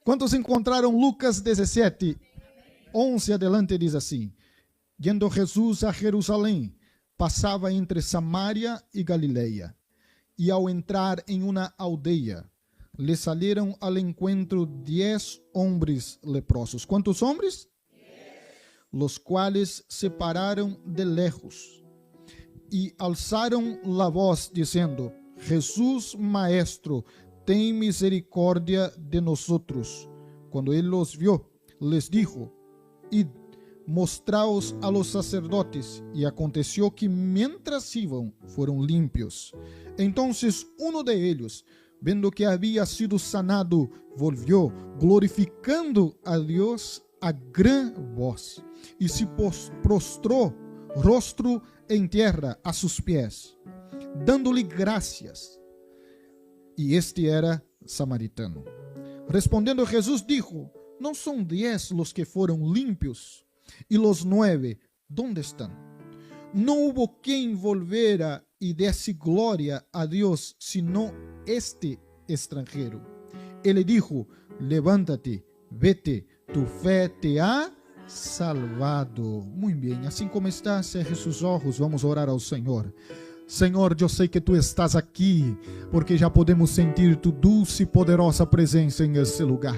¿Cuántos encontraron Lucas 17? 11 adelante dice así: yendo Jesús a Jerusalén, pasaba entre Samaria y Galilea, y al entrar en una aldea, le salieron al encuentro 10 hombres leprosos. ¿Cuántos hombres? 10. Los cuales se pararon de lejos y alzaron la voz diciendo: Jesús, Maestro, ten misericordia de nosotros. Cuando él los vio, les dijo: id, mostraos a los sacerdotes. Y aconteció que mientras iban, fueron limpios. Entonces uno de ellos, vendo que había sido sanado, volvió, glorificando a Dios a gran voz, y se prostró rostro en tierra a sus pies, dándole gracias. Y este era samaritano. Respondiendo Jesús dijo: ¿no son 10 los que fueron limpios? ¿Y los 9 dónde están? No hubo quien volviera y desse gloria a Dios, sino este extranjero. Él le dijo: levántate, vete, tu fe te ha salvado. Muy bien, assim como está, cerre sus ojos, vamos a orar ao Senhor. Senhor, eu sei que Tu estás aqui, porque já podemos sentir Tu dulce e poderosa presença em esse lugar.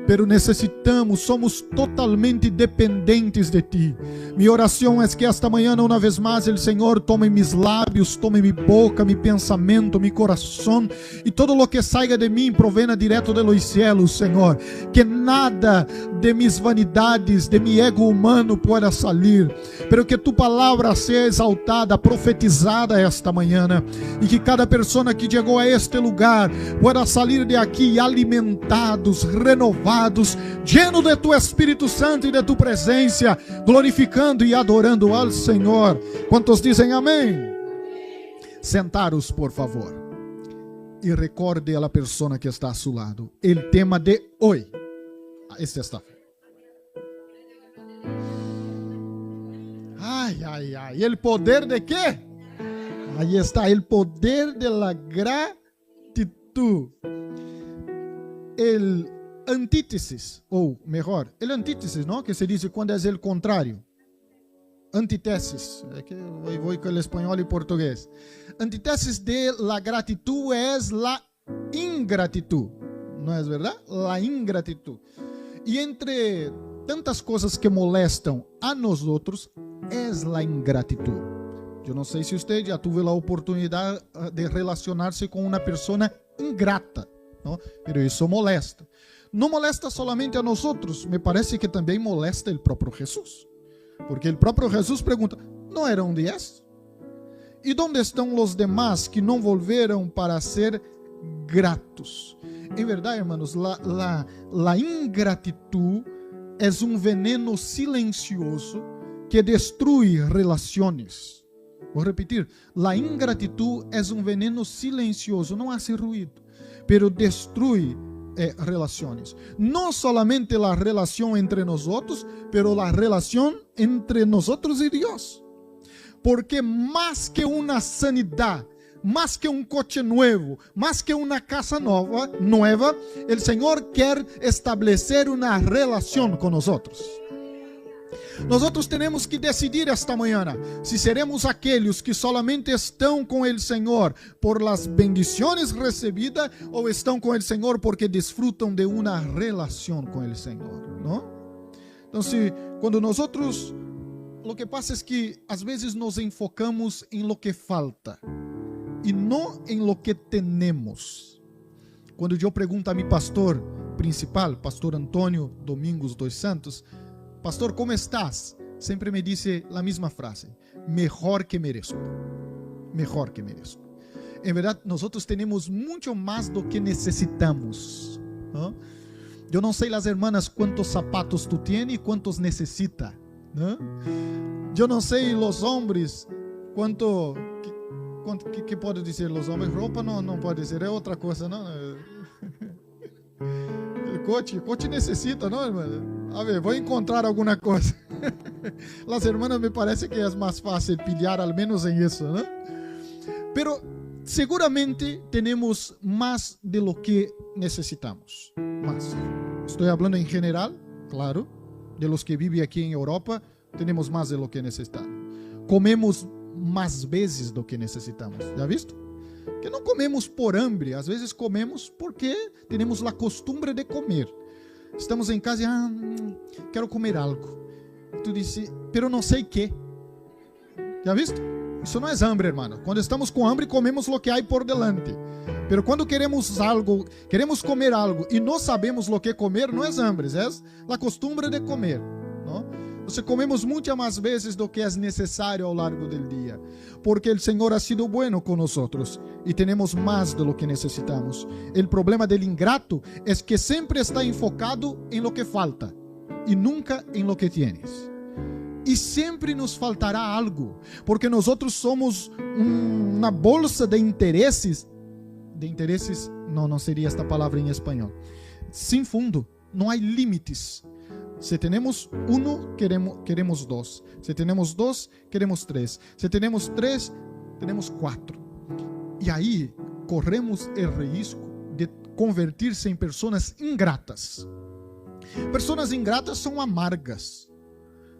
Pero necessitamos, somos totalmente dependentes de Ti. Minha oração é que esta manhã, uma vez mais, o Senhor tome mis lábios, tome mi boca, mi pensamento, mi coração, e todo lo que salga de mim provenha direto de los cielos, Senhor. Que nada de mis vanidades, de mi ego humano pueda salir, pero que Tu palavra seja exaltada, profetizada esta manhã, e que cada pessoa que chegou a este lugar pueda sair de aqui alimentados, renovados, lleno de Tu Espírito Santo e de Tu presença, glorificando e adorando ao Senhor. Quantos dizem amém? Sentaros, por favor, e recorde a pessoa que está a seu lado o tema de hoje. Este está. Ai, ai, ai. E o poder de quê? Aí está, o poder de la gratitud. El antítesis, ou melhor, el antítesis, ¿no? Que se diz quando é o contrário. Antítesis, é que eu vou com o espanhol e português. Antítesis de la gratitud é la ingratitud, não é verdade? La ingratitud. E entre tantas coisas que molestam a nós outros, é la ingratitud. Eu não sei se você já teve a oportunidade de relacionar-se com uma pessoa ingrata, não? Pero isso molesta. Não molesta solamente a nós outros, me parece que também molesta o próprio Jesus. Porque o próprio Jesus pergunta: não eram 10? E onde estão os demais que não volveram para ser gratos? Em verdade, hermanos, la ingratitud é veneno silencioso que destrui relações. Vou repetir: la ingratitud é veneno silencioso, não hace ruído, pero destrui relações. Não solamente a relação entre nós outros, pero a relação entre nós outros e Deus. Porque mais que uma sanidade, mais que coche novo, mais que uma casa nova, o Senhor quer estabelecer uma relação com nós outros. Nós temos que decidir esta manhã se seremos aqueles que solamente estão com o Senhor por las bendições recebidas ou estão com o Senhor porque desfrutam de uma relação com o Senhor, não? Então, quando nós o que passa é que às vezes nos enfocamos em lo que falta e não em lo que temos. Quando eu pergunto a meu pastor principal, pastor Antônio Domingos dos Santos: pastor, como estás? Sempre me disse a mesma frase: melhor que mereço. Melhor que mereço. Em verdade, nós temos muito mais do que necessitamos, ¿no? Eu não sei, as hermanas, quantos sapatos tu tienes e quantos necessita, ¿no? Eu não sei, os homens, quanto que pode dizer os homens? Roupa não pode dizer, é outra coisa, não? Coche necessita, não, irmã? A ver, vou encontrar alguma coisa. Las hermanas me parece que é mais fácil pilhar, al menos em isso, ¿no? Pero seguramente temos mais de lo que necessitamos. más. Estoy hablando en general, claro, de los que viven aquí en Europa, tenemos más de lo que necesitamos. Comemos más veces do que necesitamos, ¿ya visto? Que não comemos por hambre, às vezes comemos porque temos a costumbre de comer. Estamos em casa e quero comer algo. Tu disse, pero não sei que. Já visto? Isso não é hambre, hermano. Quando estamos com hambre, comemos o que há por delante. Pero quando queremos algo, queremos comer algo e não sabemos o que comer, não é hambre, é a costumbre de comer, não? Então, comemos muitas mais vezes do que é necessário ao largo do dia, porque o Senhor ha sido bueno com nós e temos mais de lo que necessitamos. O problema do ingrato é que sempre está enfocado em lo que falta e nunca em lo que tienes. E sempre nos faltará algo, porque nós somos uma bolsa de interesses. De interesses, não seria esta palavra em espanhol. Sem fundo, não há limites. Se temos um, queremos dois. Se temos dois, queremos três. Se temos três, temos quatro. E aí corremos o risco de convertir-se em pessoas ingratas. Pessoas ingratas são amargas,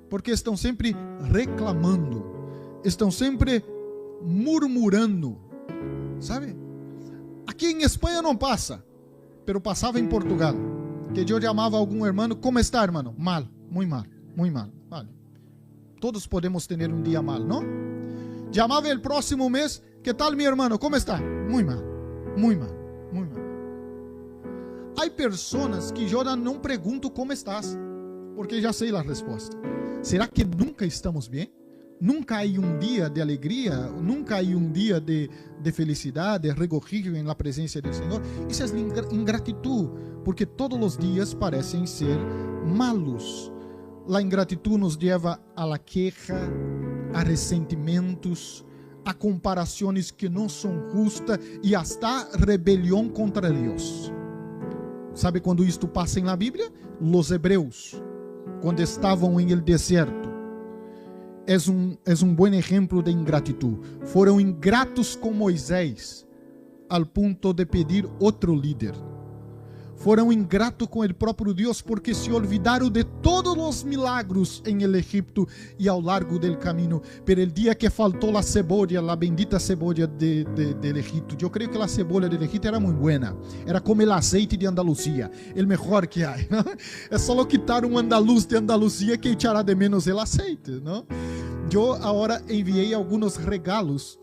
porque estão sempre reclamando, estão sempre murmurando, sabe? Aqui em Espanha não passa, pero passava em Portugal, que eu chamava algum irmão, como está, irmão? Mal, muito mal, muito mal. Vale. Todos podemos ter um dia mal, não? Chamava o próximo mês, que tal, meu irmão? Como está? Muito mal, muito mal, muito mal. Há pessoas que eu não pergunto como estás, porque já sei a resposta. Será que nunca estamos bem? Nunca há um dia de alegria, nunca há um dia de felicidade, de regocijo na presença do Senhor. Isso é ingratitude, porque todos os dias parecem ser malos. A ingratitude nos leva a la queja, a ressentimentos, a comparações que não são justas e hasta rebelião contra Deus. Sabe quando isto passa na Bíblia? Os hebreus, quando estavam em el deserto, é um bom exemplo de ingratitude. Foram ingratos com Moisés, ao ponto de pedir outro líder. Foram ingratos com o próprio Deus, porque se olvidaram de todos os milagros em el Egipto e ao largo del caminho. Pero el dia que faltou a cebolla, a bendita cebolla del Egipto, eu creio que a cebolla del Egipto era muito buena. Era como o azeite de Andalucía, o melhor que há. É só quitar um andaluz de Andalucía que echará de menos o azeite, não? Eu agora enviei alguns regalos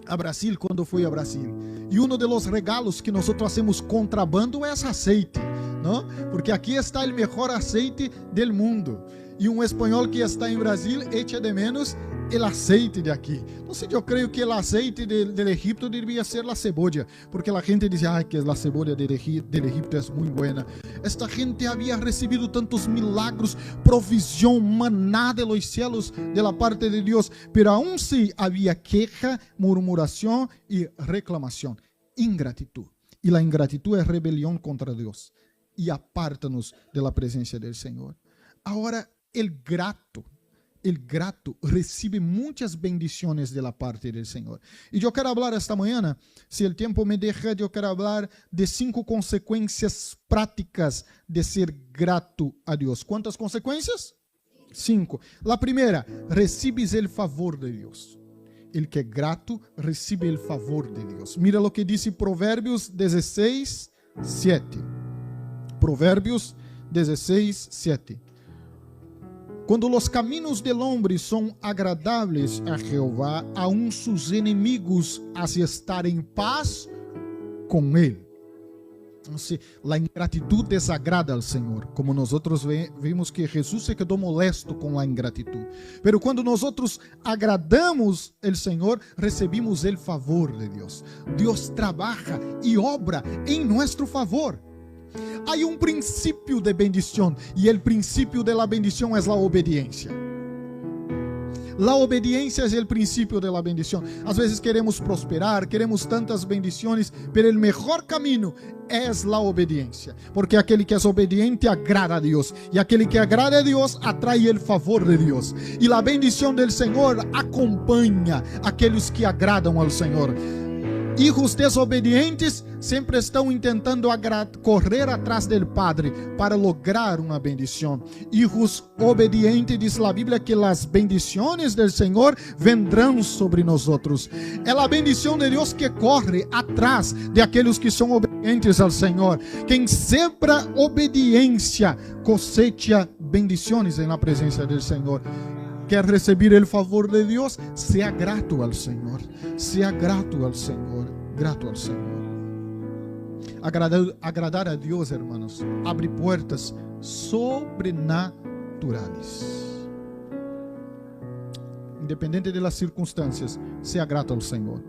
a Brasil quando fui a Brasil. E um dos regalos que nós fazemos contrabando é esse azeite, não? Porque aqui está o melhor azeite do mundo. E um espanhol que está em Brasil echa de menos o azeite de aqui. Então, eu creio que o azeite do Egipto deveria ser a cebolla, porque a gente diz que a cebolla do Egipto é muito boa. Esta gente havia recebido tantos milagros, provisión, maná de los cielos de la parte de Dios, pero aún sí havia queja, murmuração e reclamação, ingratitud. E a ingratitud é rebelião contra Deus e aparta-nos da presença do Senhor. Agora, el grato recebe muitas bendições da parte do Senhor. E eu quero falar esta manhã, se o tempo me deixa, eu quero falar de 5 consequências práticas de ser grato a Deus. Quantas consequências? 5. A primeira, recebes o favor de Deus. El que é grato recebe o favor de Deus. Mira o que diz Provérbios 16, 7. Provérbios 16, 7. Quando os caminhos del hombre são agradáveis a Jeová, aun sus enemigos hace estar em paz com ele. Então, a ingratitude desagrada ao Senhor, como nós vimos que Jesus se quedou molesto com a ingratitude. Pero quando nós agradamos ao Senhor, recebemos o favor de Deus. Deus trabalha e obra em nosso favor. Há um princípio de bendição, e o princípio de la bendição é a obediência. La obediência é o princípio de la bendição. Às vezes queremos prosperar, queremos tantas bendições, pero o melhor caminho é a obediência, porque aquele que é obediente agrada a Deus, e aquele que agrada a Deus atrai o favor de Deus, e a bendição do Senhor acompanha aqueles que agradam ao Senhor. Hijos desobedientes sempre estão tentando correr atrás do Padre para lograr uma bendição. Hijos obedientes, diz a Bíblia, que as bendições do Senhor vendrão sobre nós. É a bendição de Deus que corre atrás de aqueles que são obedientes ao Senhor. Quem sembra obediência cosecha bendições na presença do Senhor. Quer receber o favor de Deus? Seja grato ao Senhor. Seja grato ao Senhor. Grato ao Senhor. Agradar a Deus, hermanos, abre portas sobrenaturais. Independente das circunstâncias, seja grato ao Senhor.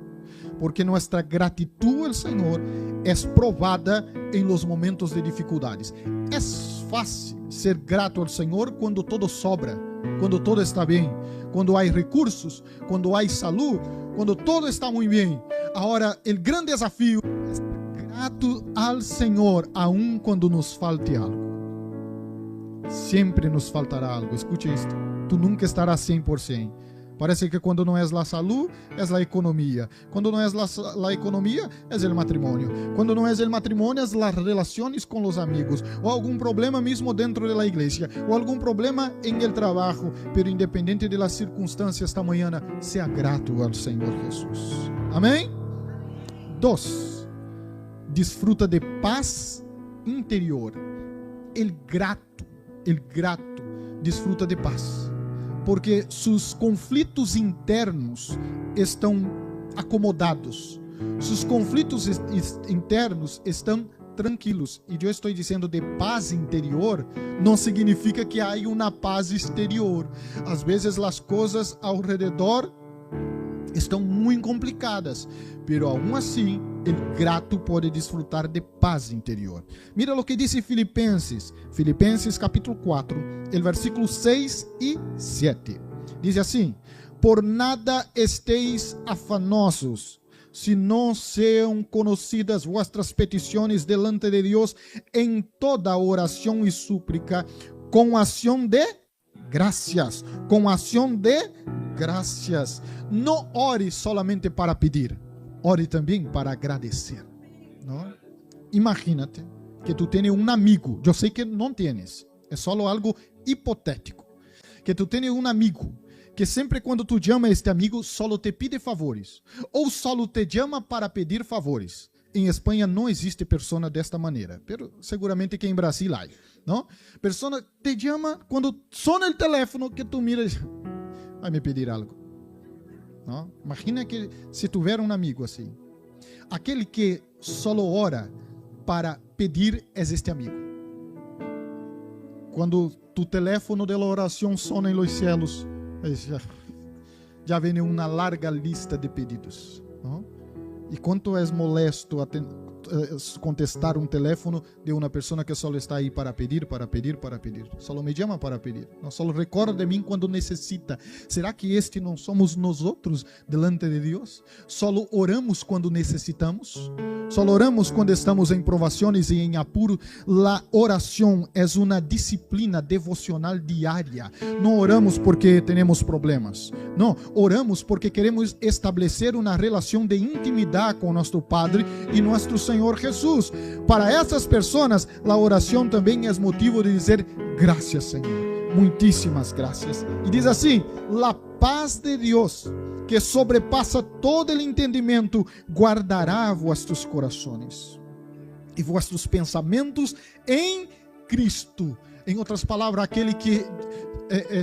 Porque nossa gratidão ao Senhor é provada em los momentos de dificuldades. É fácil ser grato ao Senhor quando todo sobra, quando todo está bem, quando há recursos, quando há saúde, quando todo está muito bem. Agora, o grande desafio é ser grato ao Senhor, aun quando nos falte algo. Sempre nos faltará algo. Escute isto. Tu nunca estarás 100%. Parece que quando não é a saúde, é a economia. Quando não é a economia, é o matrimônio. Quando não é o matrimônio, é as relações com os amigos. Ou algum problema mesmo dentro da igreja. Ou algum problema em el trabalho. Pero independente das circunstâncias, esta manhã, seja grato ao Senhor Jesus. Amém? 2. Desfruta de paz interior. El grato desfruta de paz. Porque seus conflitos internos estão acomodados. Seus conflitos internos estão tranquilos. E eu estou dizendo de paz interior, não significa que há uma paz exterior. Às vezes as coisas ao redor estão muito complicadas, pero aún assim, o grato pode desfrutar de paz interior. Mira o que diz Filipenses capítulo 4, el versículo 6 e 7. Diz assim: por nada esteis afanosos, se não sejam conhecidas vossas petições delante de Deus em toda oração e súplica, com ação de gracias. Com ação de gracias. Não ore solamente para pedir, ore também para agradecer. Não? Imagínate que tu tens um amigo, eu sei que não tienes, é só algo hipotético, que tu tens um amigo que sempre quando tu chama este amigo, só te pide favores, ou só te chama para pedir favores. Em Espanha não existe pessoa desta maneira, pero seguramente que em Brasil há, não? Pessoa te chama quando sona o telefone que tu mira, vai me pedir algo. Não? Imagina que se tiver um amigo assim, aquele que só ora para pedir é este amigo. Quando tu telefone da oração sona em los cielos, já vem uma larga lista de pedidos. Não? E quanto é molesto contestar um telefone de uma pessoa que só está aí para pedir. Só me chama para pedir. Não só recorda de mim quando necessita. Será que este não somos nós outros delante de Deus? Só oramos quando necessitamos? Só oramos quando estamos em provações e em apuro? A oração é uma disciplina devocional diária. Não oramos porque temos problemas. Não, oramos porque queremos estabelecer uma relação de intimidade com nosso Padre e nosso Senhor Jesus. Para essas pessoas, a oração também é motivo de dizer graças, Senhor. Muitíssimas graças. E diz assim: la paz de Deus, que sobrepassa todo o entendimento, guardará vossos corações e vossos pensamentos em Cristo. Em outras palavras, aquele que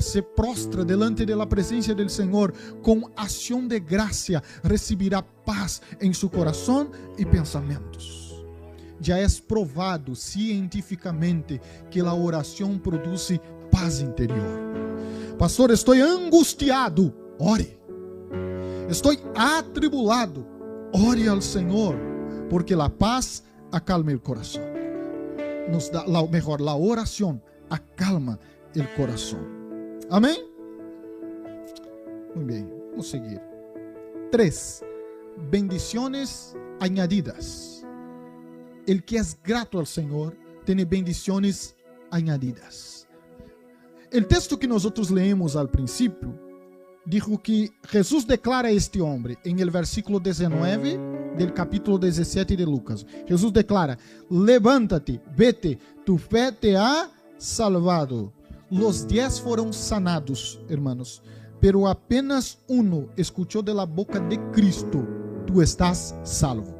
se prostra delante da presença do Senhor com ação de graça, receberá paz em seu coração e pensamentos. Já é provado cientificamente que a oração produz paz interior. Pastor, estou angustiado. Ore. Estou atribulado. Ore ao Senhor, porque a paz acalma o coração. Nos dá a oração acalma o coração. Amém? Muito bem, vamos seguir. 3. Bendiciones añadidas. El que é grato ao Senhor tem bendiciones añadidas. O texto que nós leemos al princípio dijo que Jesus declara a este homem, em el versículo 19 del capítulo 17 de Lucas. Jesús declara: levántate, vete, tu fe te ha salvado. Los 10 fueron sanados, hermanos, pero apenas uno escuchó de la boca de Cristo: tú estás salvo.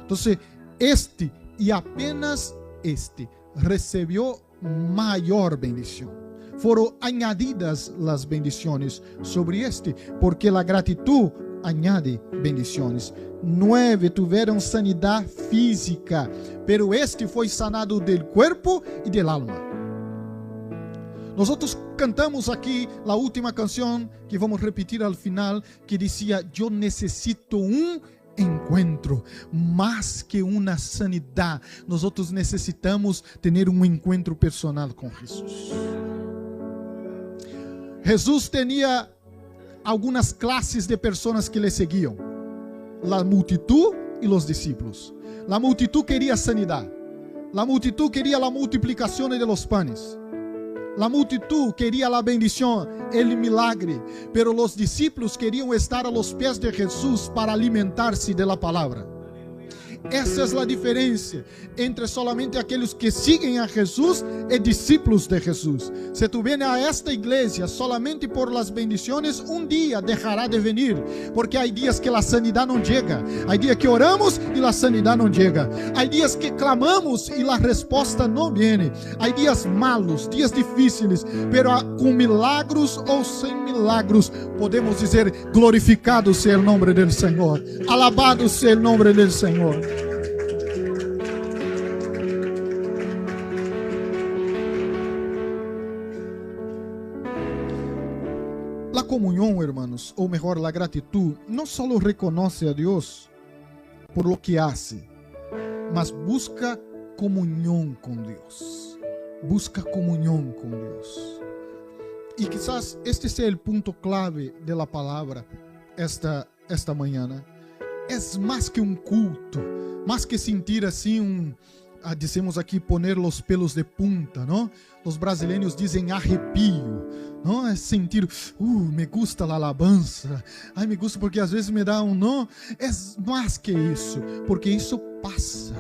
Entonces, este y apenas este recibió mayor bendición. Fueron añadidas las bendiciones sobre este, porque la gratitud añade bendiciones. 9 tuvieron sanidad física, pero este fue sanado del cuerpo y del alma. Nosotros cantamos aquí la última canción que vamos a repetir al final, que decía: yo necesito un encuentro, más que una sanidad. Nosotros necesitamos tener un encuentro personal con Jesús. Jesús tenía algunas clases de personas que le seguían: la multitud y los discípulos. La multitud quería sanidad, la multitud quería la multiplicación de los panes, la multitud quería la bendición, el milagre, pero los discípulos querían estar a los pies de Jesús para alimentarse de la palabra. Essa é a diferença entre solamente aqueles que seguem a Jesus e discípulos de Jesus. Se tu vienes a esta igreja solamente por las bendiciones, um dia deixará de venir, porque há dias que a sanidade não chega, há dias que oramos e a sanidade não chega, há dias que clamamos e a resposta não vem, há dias malos, dias difíceis, pero com milagros ou sem milagros, podemos dizer: glorificado seja o nome do Senhor, alabado seja o nome do Senhor. La comunión, hermanos, o mejor, la gratitud, no solo reconoce a Dios por lo que hace, mas busca comunión con Dios. Busca comunión con Dios. Y quizás este sea el punto clave de la palabra esta mañana. Es más que un culto, más que sentir assim dizemos aqui, poner los pelos de punta, não? Os brasileiros dizem arrepio, não? É sentir, me gusta a alabança, ai, me gusta porque às vezes me dá não? É mais que isso, porque isso passa,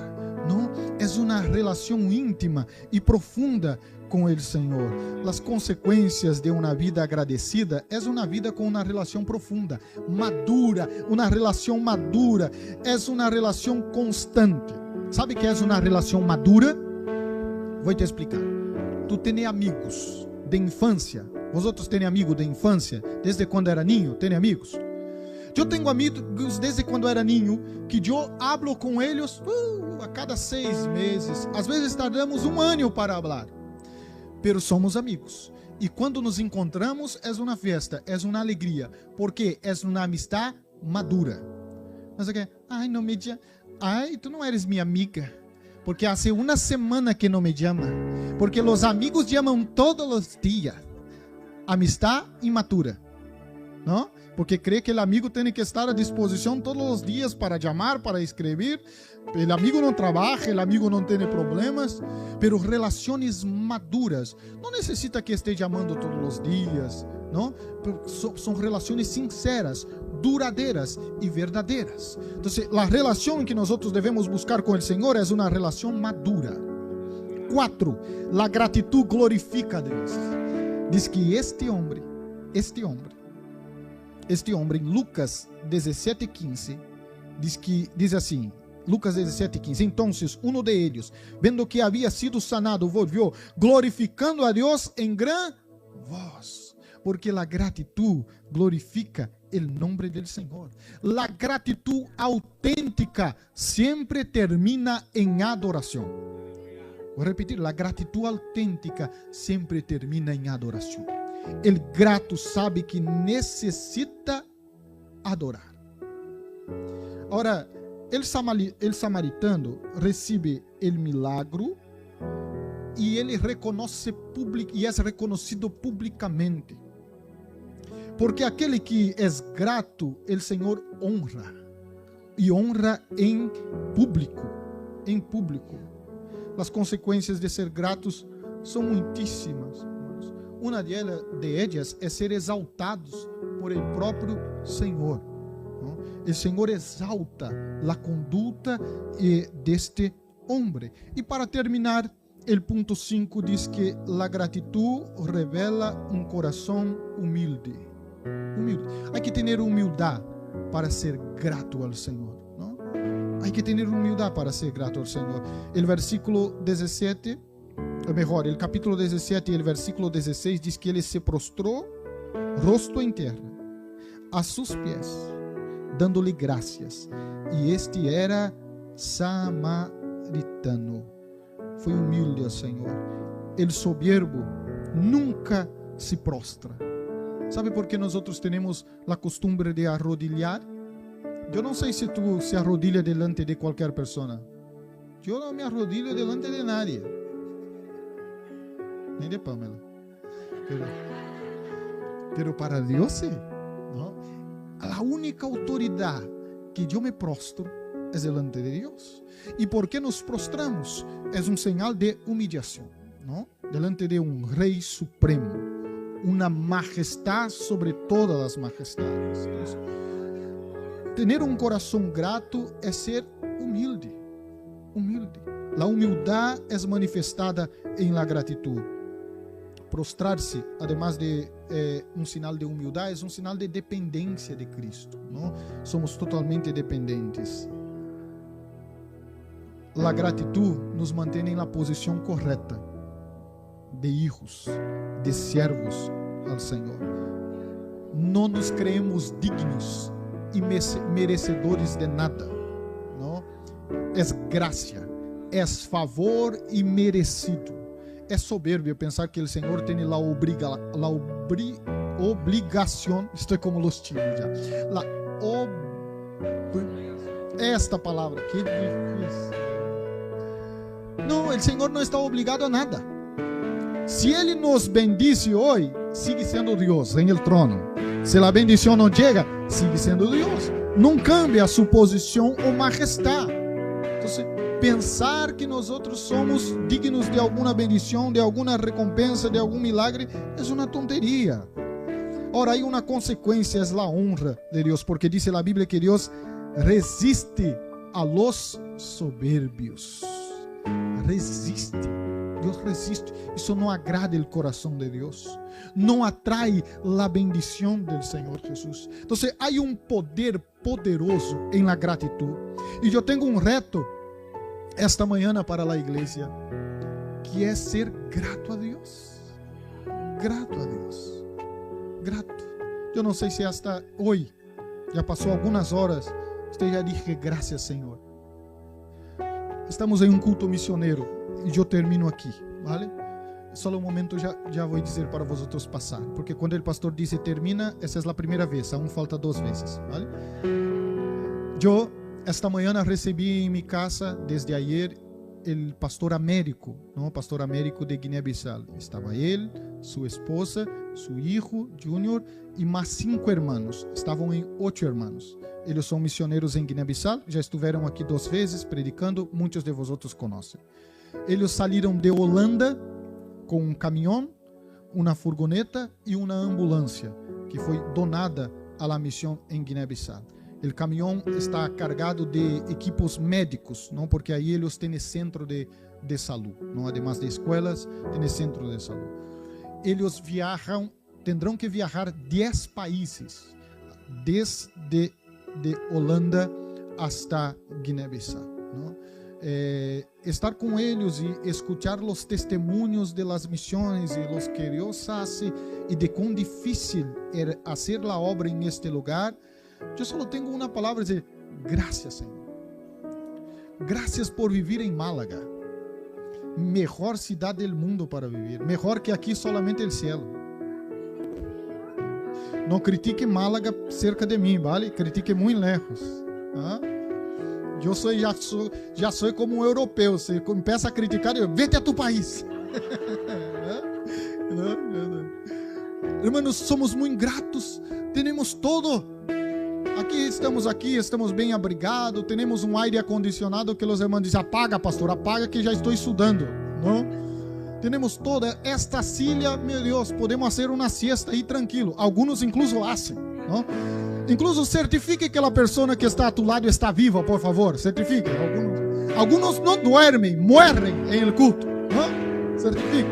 não? É uma relação íntima e profunda com o Senhor. As consequências de uma vida agradecida é uma vida com uma relação profunda, madura, uma relação madura, é uma relação constante. Sabe que é uma relação madura? Vou te explicar. Tu tem amigos de infância. Vosotros têm amigos de infância? Desde quando era niño, tem amigos? Eu tenho amigos desde quando era niño, que eu hablo com eles a cada 6 meses. Às vezes tardamos 1 ano para falar. Pero somos amigos. E quando nos encontramos, é uma festa, é uma alegria. Porque é uma amistade madura. Mas é que, ai, não me chama. Ai, tu não eres minha amiga, porque há 1 semana que não me chama, porque os amigos chamam todos os dias. Amistade imatura, não? Porque crê que o amigo tem que estar à disposição todos os dias para chamar, para escrever. O amigo não trabalha, o amigo não tem problemas, pero relações maduras não necessita que esteja chamando todos os dias, não? São relações sinceras, duradeiras e verdadeiras. Então, a relação que nós devemos buscar com o Senhor é uma relação madura. 4. A gratitud glorifica a Deus. Diz que este homem, em Lucas 17:15, diz assim, Lucas 17:15, entonces uno de ellos, vendo que había sido sanado, volvió, glorificando a Dios en gran voz, porque la gratitud glorifica el nombre del Señor. La gratitud auténtica siempre termina en adoración. Voy a repetir, la gratitud auténtica siempre termina en adoración. El grato sabe que necessita adorar. Agora, el samaritano recebe el milagro e ele reconoce e é reconhecido publicamente. Porque aquele que é grato, o Senhor honra. E honra em público. Em público. As consequências de ser gratos são muitíssimas. Uma de ellas é ser exaltados por el próprio Senhor. El Señor exalta la conduta de este hombre. Y para terminar, el punto 5 dice que la gratitud revela un corazón humilde. Hay que tener humildad para ser grato al Señor, ¿no? Hay que tener humildad para ser grato al Señor. El versículo 17, mejor, el capítulo 17 y el versículo 16 dice que él se prostró rostro en tierra a sus pies, dándole gracias. Y este era samaritano. Foi humilde ao Senhor. El soberbo nunca se prostra. ¿Sabe por qué nosotros tenemos la costumbre de arrodillar? Yo no sé si tú se arrodillas delante de cualquier persona. Yo no me arrodillo delante de nadie. Ni de Pamela. Pero para Dios sí, ¿no? La única autoridad que yo me prostro es delante de Dios. ¿Y por qué nos prostramos? Es un señal de humillación, ¿no? Delante de un rey supremo, una majestad sobre todas las majestades. Entonces, tener un corazón grato es ser humilde. La humildad es manifestada en la gratitud. Prostrarse, además de un sinal de humildad, es un sinal de dependencia de Cristo, ¿no? Somos totalmente dependientes. La gratitud nos mantiene en la posición correcta de hijos, de siervos al Señor. No nos creemos dignos y merecedores de nada, ¿no? Es gracia, es favor y merecido. Es soberbio pensar que el Señor tiene la obligación, estoy como los chinos ya, esta palabra, qué difícil. No, el Señor no está obligado a nada. Si Él nos bendice hoy, sigue siendo Dios en el trono. Si la bendición no llega, sigue siendo Dios. No cambia su posición o majestad. Entonces, pensar que nosotros somos dignos de alguna bendición, de alguna recompensa, de algún milagre, es una tontería. Ahora, hay una consecuencia, es la honra de Dios, porque dice la Biblia que Dios resiste a los soberbios. Resiste, Dios resiste. Eso no agrada el corazón de Dios, no atrae la bendición del Señor Jesús. Entonces hay un poder poderoso en la gratitud. Y yo tengo un reto esta mañana para la iglesia, que es ser grato a Dios. Grato a Dios, grato. Yo no sé si hasta hoy, ya pasó algunas horas, usted ya dije gracias, Señor. Estamos em um culto missioneiro e eu termino aqui, ¿vale? Só um momento, já vou dizer para vosotros passar, porque quando o pastor diz termina, essa é a primeira vez, aún falta 2 vezes, ¿vale? Eu, esta manhã, recebi em minha casa, desde ayer, o pastor Américo, ¿no? Pastor Américo de Guiné-Bissau. Estava ele, sua esposa, seu hijo, Junior, e mais 5 irmãos. Estavam em 8 irmãos. Eles são missioneiros em Guiné-Bissau, já estiveram aqui 2 vezes predicando, muitos de vosotros conhecem. Eles saíram de Holanda com um caminhão, uma furgoneta e uma ambulância, que foi donada à la missão em Guiné-Bissau. O caminhão está carregado de equipos médicos, não? Porque aí eles têm centro de saúde, não? Además de escolas, têm centro de saúde. Eles viajam, terão que viajar 10 países, desde de Holanda hasta Guiné-Bissau, ¿no? Estar com eles e escuchar os testemunhos de las missões e los que Dios hace e de quão difícil era hacer la obra en este lugar. Yo solo tengo una palabra, dizer gracias, Señor. Gracias por vivir en Málaga, mejor ciudad del mundo para vivir, mejor que aquí solamente el cielo. Não critique Málaga cerca de mim, ¿vale? Critique muito lejos. ¿Ah? Eu já sou como um europeu. Você começa a criticar, vete a tu país. Hermanos, somos muito gratos. Temos todo. Estamos bem abrigados. Temos um aire acondicionado que os irmãos dizem: apaga, pastor, apaga que já estou estudando. Não? Temos toda esta silla, meu Deus, podemos fazer uma siesta aí tranquilo. Alguns incluso hacen, ¿no? Incluso certifique que a pessoa que está a tu lado está viva, por favor. Certifique. Algunos no duermen, mueren en el culto. ¿No? Certifique.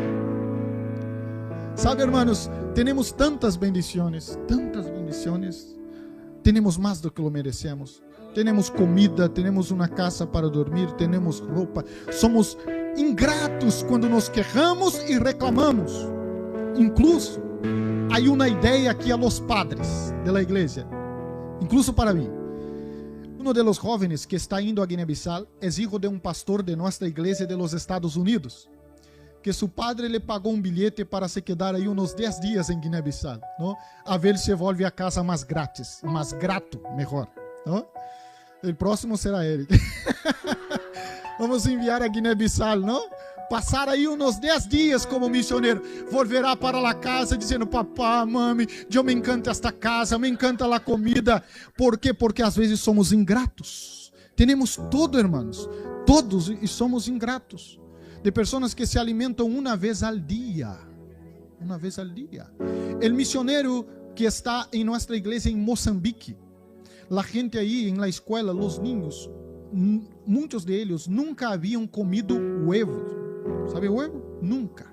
Sabe, hermanos, tenemos tantas bendiciones. Tenemos más do que lo merecemos. Tenemos comida, tenemos una casa para dormir, tenemos ropa. Somos ingratos quando nos quejamos e reclamamos. Incluso, hay una idea aquí a los padres de la iglesia. Incluso para mí. Uno de los jóvenes que está indo a Guiné-Bissau es hijo de un pastor de nuestra iglesia de los Estados Unidos, que su padre le pagó un billete para se quedar ahí unos 10 días en Guiné-Bissau, ¿no? A ver si vuelve a casa más gratis, más grato, mejor, ¿no? El próximo será él. Vamos a enviar a Guiné-Bissau, ¿no? Passar aí uns 10 dias como missionário, volverá para a casa dizendo: papá, mami, eu me encanta esta casa, me encanta a comida. ¿Por quê? Porque às vezes somos ingratos. Temos todo, hermanos, todos, e somos ingratos. De pessoas que se alimentam uma vez al dia. Uma vez al dia. El missionário que está em nossa igreja em Moçambique, a gente aí na escola, os niños, muitos deles nunca haviam comido huevos. ¿Sabe huevo? Nunca.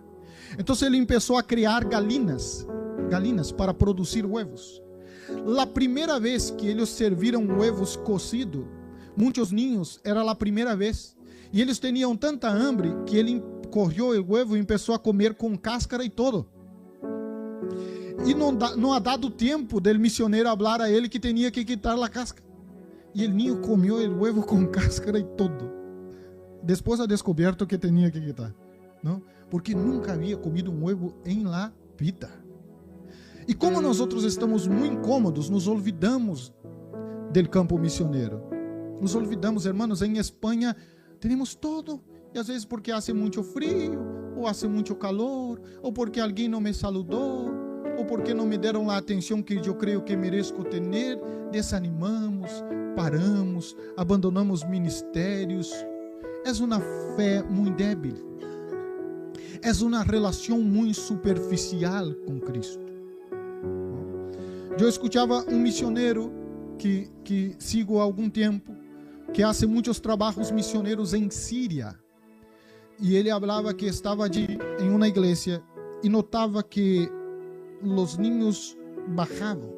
Entonces él empezó a crear galinas para producir huevos. La primera vez que ellos serviram huevos cocidos, muitos niños, era la primera vez. Y ellos tenían tanta hambre que ele corrió el huevo y empezó a comer con cáscara y todo. Y no ha dado tiempo del misionero hablar a él que tenía que quitar la cáscara. Y el niño comió el huevo con cáscara y todo. Después ha descubierto que tenía que quitar, ¿no? Porque nunca había comido un huevo en la vida. Y como nosotros estamos muy incómodos, nos olvidamos del campo misionero. Nos olvidamos, hermanos, en España tenemos todo. Y a veces porque hace mucho frío, o hace mucho calor, o porque alguien no me saludó, o porque no me dieron la atención que yo creo que merezco tener, desanimamos, paramos, abandonamos ministérios. É uma fé muito débil. É uma relação muito superficial com Cristo. Eu escutava um missionário que sigo há algum tempo, que faz muitos trabalhos missionários em Síria. E ele falava que estava allí em uma igreja e notava que os niños bajavam.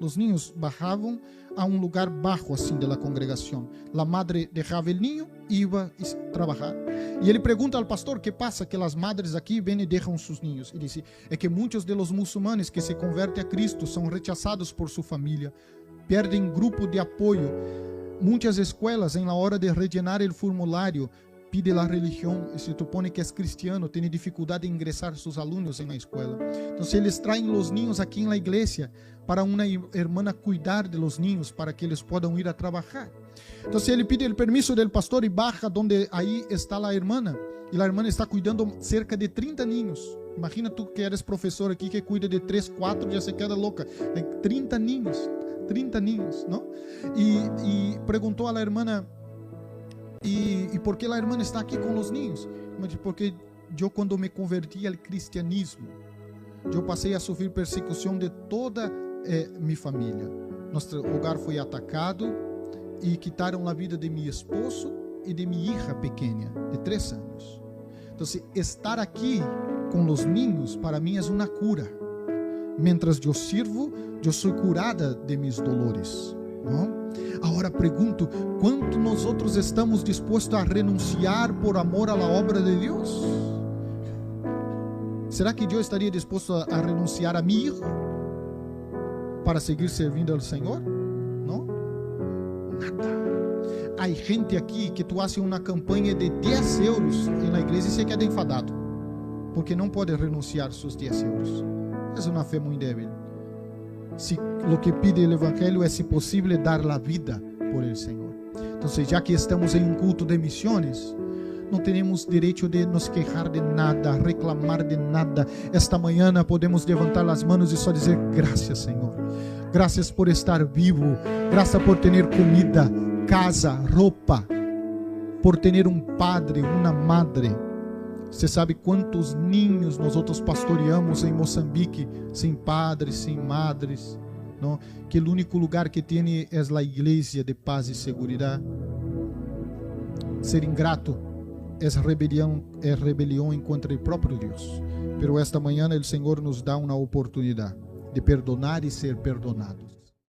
Os niños bajavam a um lugar baixo assim da congregação. A madre deixava o niño e ia a trabalhar. E ele pergunta ao pastor: que passa que as madres aqui vêm e deixam seus niños? E diz: é que muitos de los muçulmanes que se convertem a Cristo são rechazados por sua família, perdem grupo de apoio. Muitas escolas, em la hora de rellenar o formulário, pide a religião e se supõe que é cristiano, tem dificuldade em ingressar seus alunos na escola. Então, eles traem os niños aqui na igreja para uma irmã cuidar de los niños para que eles possam ir a trabalhar. Então, ele pide o permisso do pastor e baja donde aí está a irmã, e a irmã está cuidando cerca de 30 niños. Imagina tu que eres professor aqui que cuida de 3, 4, já se queda louca. 30 niños, não? E perguntou a irmã: ¿Y por qué la hermana está aquí con los niños? Porque yo cuando me convertí al cristianismo, yo pasé a sufrir persecución de toda mi familia. Nuestro hogar fue atacado y quitaron la vida de mi esposo y de mi hija pequeña, de 3 años. Entonces, estar aquí con los niños para mí es una cura. Mientras yo sirvo, yo soy curada de mis dolores, ¿no? Agora pergunto: quanto nós outros estamos dispostos a renunciar por amor à obra de Deus? Será que eu estaria disposto a renunciar a mim para seguir servindo ao Senhor? Não? Nada. Há gente aqui que tu hace uma campanha de 10 euros na igreja e se queda enfadado, porque não pode renunciar seus 10 euros. É uma fé muito débil. Si lo que pide el evangelio es, si posible, dar la vida por el Señor. Entonces, ya que estamos en un culto de misiones, no tenemos derecho de nos quejar de nada, reclamar de nada. Esta mañana podemos levantar las manos y só dizer: gracias, Señor. Gracias por estar vivo. Gracias por tener comida, casa, ropa. Por tener un padre, una madre. Você sabe quantos ninhos nós outros pastoreamos em Moçambique, sem padres, sem madres, ¿no? Que el único lugar que tiene es la iglesia de paz y seguridad. Ser ingrato es rebelión contra el propio Dios. Pero esta mañana el Señor nos da una oportunidad de perdonar y ser perdonados.